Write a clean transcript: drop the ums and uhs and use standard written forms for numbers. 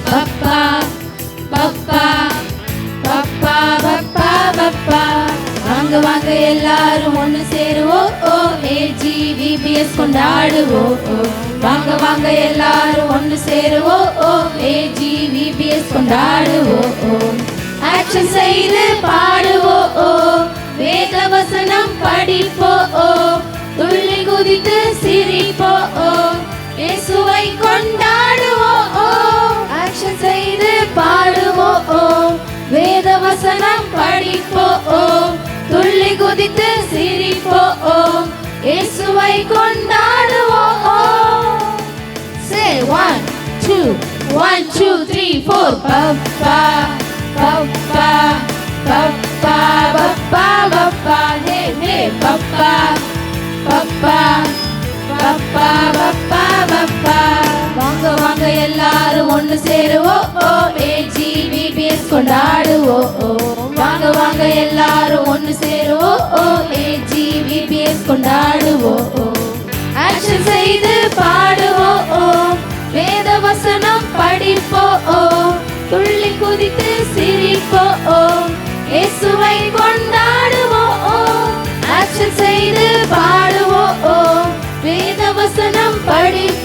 பப்பா பப்பா பப்பா பப்பா பப்பா. வாங்க வாங்க எல்லாரும் ஒன்று சேருவோம். ஓ ஏஜிவிபிஎஸ் கொண்டாடுவோம். வாங்க வாங்க எல்லாரும் ஒன்று சேருவோம். ஓ ஏஜிவிபிஎஸ் கொண்டாடுவோம். ஆக்ஷன் செய்து பாடுவோம். வேத வசனம் படிப்போம். துள்ளி குதித்து சிரிப்போம். இயேசுவை கொண்டாடுவோம். ஆக்ஷன் செய்து பாடுவோம். வேத வசனம் படிப்போம். துள்ளி குதித்து சிரிப்போம். இயேசுவை கொண்டாடுவோம். Say 1 2 1 2 3 4. பப்பா பப்பா பப்பா பப்பா பப்பா. ஹே ஹே பப்பா பப்பா பப்பா பப்பா பப்பா. வாங்க வாங்க எல்லாரும் ஒன்று சேருவோம். ஓ ஏஜிவிபிஎஸ் கொண்டாடுவோம். வாங்க வாங்க எல்லாரும் ஒன்று சேருவோம். ஓ ஏஜிவிபிஎஸ் கொண்டாடுவோம். ஆக்ஷன் செய்து பாடுவோம். வேத வசனம் படிப்போம். துள்ளி குதித்து சிரிப்போம். இயேசுவை கொண்டாடுவோம். ஆக்ஷன் செய்து பாடுவோம். வேத வசனம் படிப்போம்.